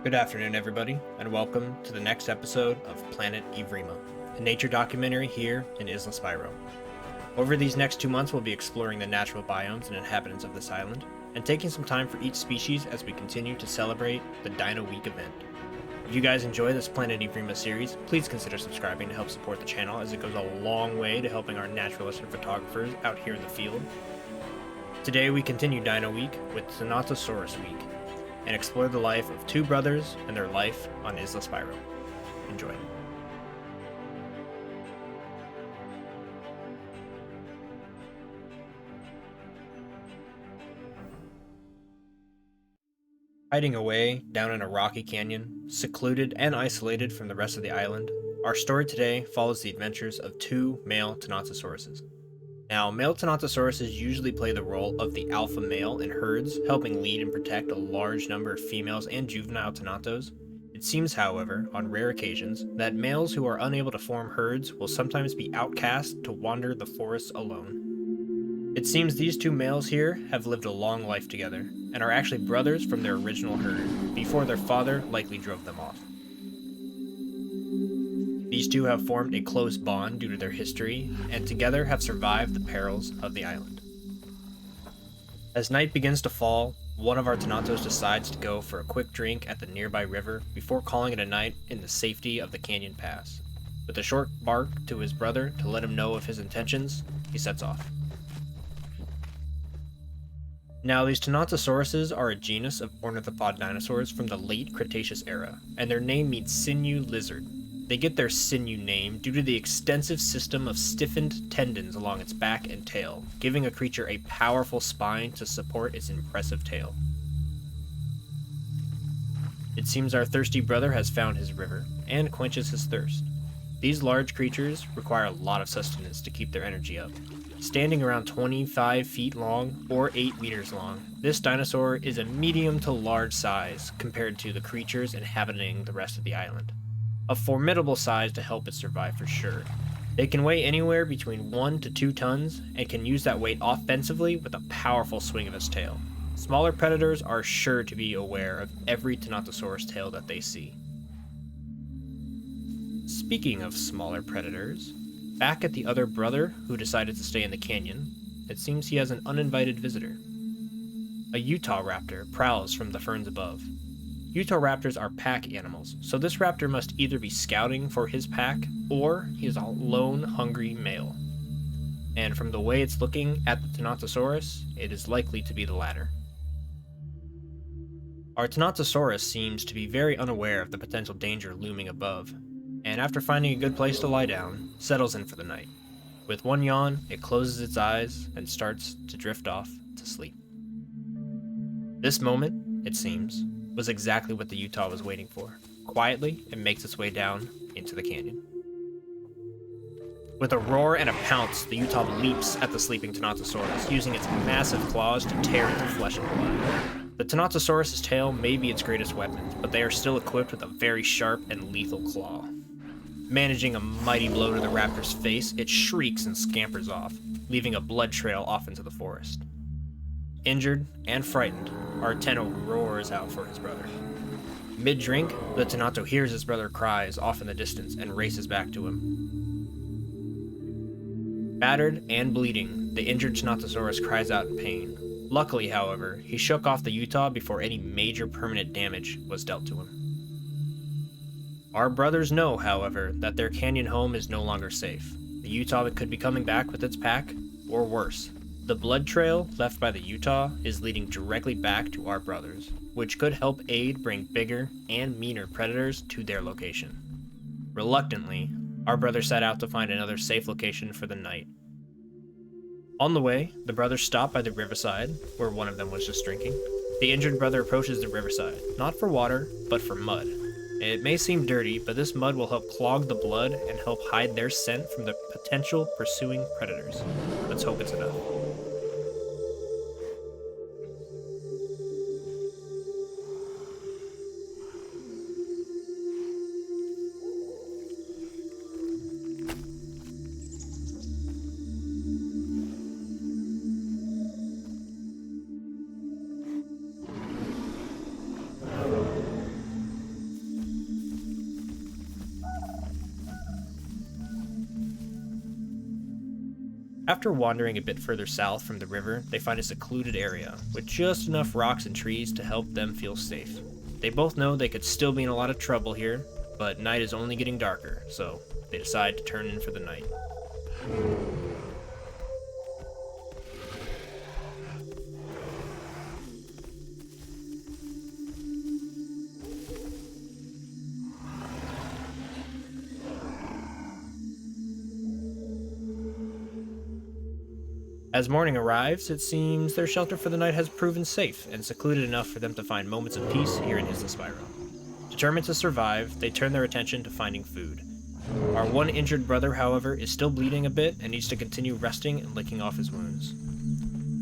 Good afternoon, everybody, and welcome to the next episode of Planet Evrima, a nature documentary here in Isla Spiro. Over these next 2 months, we'll be exploring the natural biomes and inhabitants of this island, and taking some time for each species as we continue to celebrate the Dino Week event. If you guys enjoy this Planet Evrima series, please consider subscribing to help support the channel, as it goes a long way to helping our naturalists and photographers out here in the field. Today we continue Dino Week with Tenontosaurus Week, and explore the life of two brothers and their life on Isla Spiro. Enjoy. Hiding away down in a rocky canyon, secluded and isolated from the rest of the island, our story today follows the adventures of two male Tenontosauruses. Now, male Tenontosauruses usually play the role of the alpha male in herds, helping lead and protect a large number of females and juvenile Tenontos. It seems, however, on rare occasions, that males who are unable to form herds will sometimes be outcast to wander the forests alone. It seems these two males here have lived a long life together, and are actually brothers from their original herd, before their father likely drove them off. These two have formed a close bond due to their history, and together have survived the perils of the island. As night begins to fall, one of our Tenontos decides to go for a quick drink at the nearby river before calling it a night in the safety of the canyon pass. With a short bark to his brother to let him know of his intentions, he sets off. Now, these Tenontosauruses are a genus of ornithopod dinosaurs from the late Cretaceous era, and their name means sinew lizard. They get their sinew name due to the extensive system of stiffened tendons along its back and tail, giving a creature a powerful spine to support its impressive tail. It seems our thirsty brother has found his river, and quenches his thirst. These large creatures require a lot of sustenance to keep their energy up. Standing around 25 feet long, or 8 meters long, this dinosaur is a medium to large size compared to the creatures inhabiting the rest of the island. A formidable size to help it survive for sure. They can weigh anywhere between 1 to 2 tons, and can use that weight offensively with a powerful swing of its tail. Smaller predators are sure to be aware of every Tenontosaurus tail that they see. Speaking of smaller predators, back at the other brother who decided to stay in the canyon, it seems he has an uninvited visitor. A Utah raptor prowls from the ferns above. Utah raptors are pack animals, so this raptor must either be scouting for his pack, or he is a lone, hungry male. And from the way it's looking at the Tenontosaurus, it is likely to be the latter. Our Tenontosaurus seems to be very unaware of the potential danger looming above, and after finding a good place to lie down, settles in for the night. With one yawn, it closes its eyes and starts to drift off to sleep. This moment, it seems, was exactly what the Utah was waiting for. Quietly, it makes its way down into the canyon. With a roar and a pounce, the Utah leaps at the sleeping Tenontosaurus, using its massive claws to tear into flesh and blood. The Tenontosaurus's tail may be its greatest weapon, but they are still equipped with a very sharp and lethal claw. Managing a mighty blow to the raptor's face, it shrieks and scampers off, leaving a blood trail off into the forest. Injured and frightened, our Tenno roars out for his brother. Mid-drink, the Tenonto hears his brother cries off in the distance and races back to him. Battered and bleeding, the injured Tenontosaurus cries out in pain. Luckily, however, he shook off the Utah before any major permanent damage was dealt to him. Our brothers know, however, that their canyon home is no longer safe. The Utah could be coming back with its pack, or worse. The blood trail left by the Utah is leading directly back to our brothers, which could help aid bring bigger and meaner predators to their location. Reluctantly, our brother set out to find another safe location for the night. On the way, the brothers stop by the riverside, where one of them was just drinking. The injured brother approaches the riverside, not for water, but for mud. It may seem dirty, but this mud will help clog the blood and help hide their scent from the potential pursuing predators. Let's hope it's enough. After wandering a bit further south from the river, they find a secluded area, with just enough rocks and trees to help them feel safe. They both know they could still be in a lot of trouble here, but night is only getting darker, so they decide to turn in for the night. As morning arrives, it seems their shelter for the night has proven safe and secluded enough for them to find moments of peace here in Isla Spiro. Determined to survive, they turn their attention to finding food. Our one injured brother, however, is still bleeding a bit and needs to continue resting and licking off his wounds.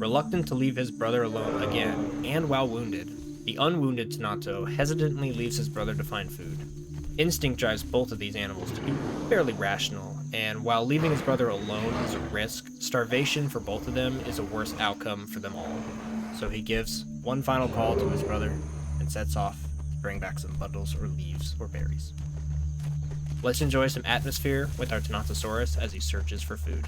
Reluctant to leave his brother alone again, and while wounded, the unwounded Tenonto hesitantly leaves his brother to find food. Instinct drives both of these animals to be fairly rational, and while leaving his brother alone is a risk, starvation for both of them is a worse outcome for them all. So he gives one final call to his brother and sets off to bring back some bundles or leaves or berries. Let's enjoy some atmosphere with our Tenontosaurus as he searches for food.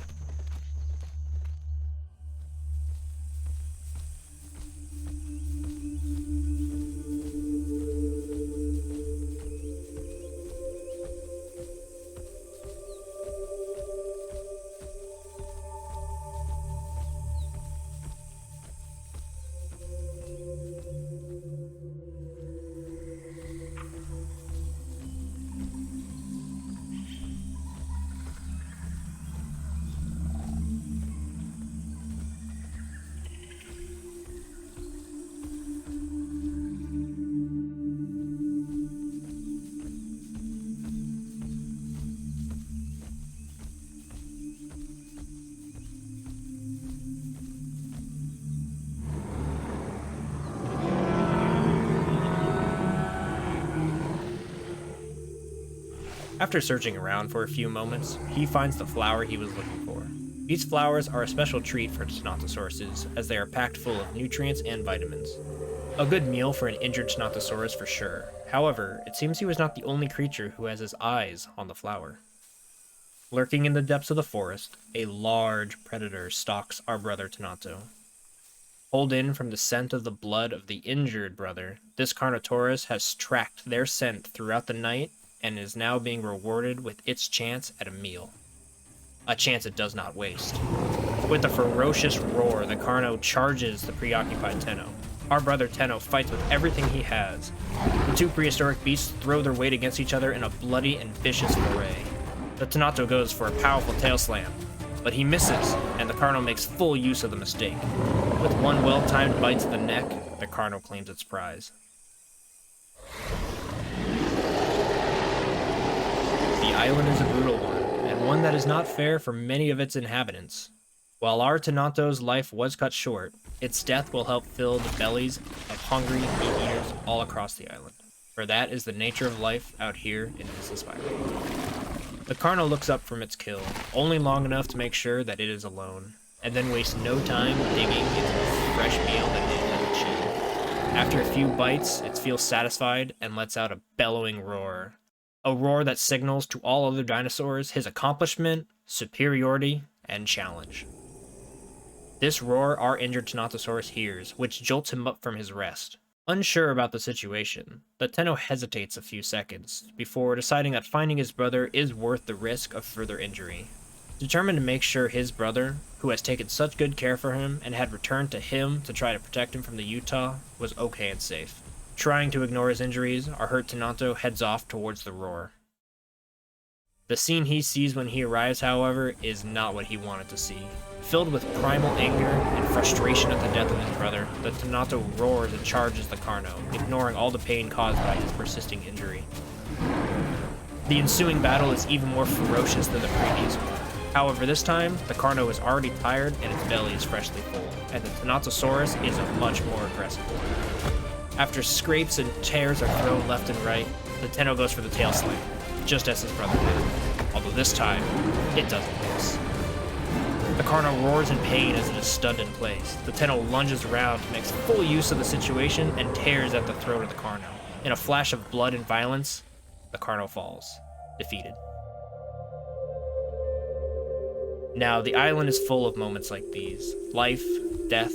After searching around for a few moments, he finds the flower he was looking for. These flowers are a special treat for Tenontosauruses, as they are packed full of nutrients and vitamins. A good meal for an injured Tenontosaurus for sure. However, it seems he was not the only creature who has his eyes on the flower. Lurking in the depths of the forest, a large predator stalks our brother Tenonto. Pulled in from the scent of the blood of the injured brother, this Carnotaurus has tracked their scent throughout the night and is now being rewarded with its chance at a meal. A chance it does not waste. With a ferocious roar, the Carno charges the preoccupied Tenno. Our brother Tenno fights with everything he has. The two prehistoric beasts throw their weight against each other in a bloody and vicious foray. The Tenonto goes for a powerful tail slam, but he misses, and the Carno makes full use of the mistake. With one well-timed bite to the neck, the Carno claims its prize. The island is a brutal one, and one that is not fair for many of its inhabitants. While our Tenonto's life was cut short, its death will help fill the bellies of hungry meat eaters all across the island, for that is the nature of life out here in Isla Spiro. The Carno looks up from its kill, only long enough to make sure that it is alone, and then wastes no time digging into the fresh meal that it has achieved. After a few bites, it feels satisfied and lets out a bellowing roar. A roar that signals to all other dinosaurs his accomplishment, superiority, and challenge. This roar our injured Tenontosaurus hears, which jolts him up from his rest. Unsure about the situation, the Tenno hesitates a few seconds before deciding that finding his brother is worth the risk of further injury. Determined to make sure his brother, who has taken such good care for him and had returned to him to try to protect him from the Utah, was okay and safe. Trying to ignore his injuries, our hurt Tenonto heads off towards the roar. The scene he sees when he arrives, however, is not what he wanted to see. Filled with primal anger and frustration at the death of his brother, the Tenonto roars and charges the Carno, ignoring all the pain caused by his persisting injury. The ensuing battle is even more ferocious than the previous one. However, this time, the Carno is already tired and its belly is freshly full, and the Tenontosaurus is a much more aggressive one. After scrapes and tears are thrown left and right, the Tenno goes for the tail slam, just as his brother did, although this time, it doesn't miss. The Carno roars in pain as it is stunned in place. The Tenno lunges around, makes full use of the situation, and tears at the throat of the Carno. In a flash of blood and violence, the Carno falls, defeated. Now, the island is full of moments like these. Life, death.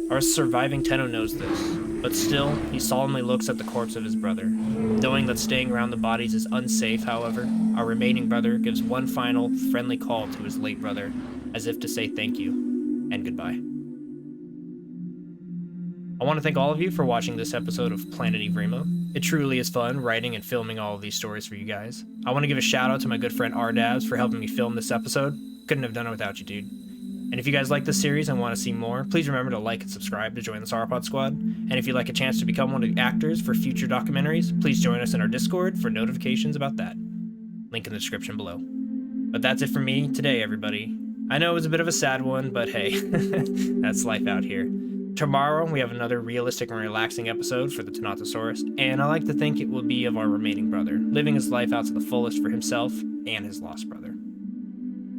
Our surviving Tenno knows this, but still, he solemnly looks at the corpse of his brother. Knowing that staying around the bodies is unsafe, however, our remaining brother gives one final, friendly call to his late brother, as if to say thank you, and goodbye. I want to thank all of you for watching this episode of Planet Evrima. It truly is fun writing and filming all of these stories for you guys. I want to give a shout out to my good friend Ardabs for helping me film this episode. Couldn't have done it without you, dude. And if you guys like this series and want to see more, please remember to like and subscribe to join the Sauropod squad. And if you'd like a chance to become one of the actors for future documentaries, please join us in our Discord for notifications about that. Link in the description below. But that's it for me today, everybody. I know it was a bit of a sad one, but hey, that's life out here. Tomorrow, we have another realistic and relaxing episode for the Tenontosaurus, and I like to think it will be of our remaining brother, living his life out to the fullest for himself and his lost brother.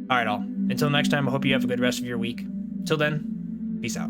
Alright all, until next time, I hope you have a good rest of your week. Till then, peace out.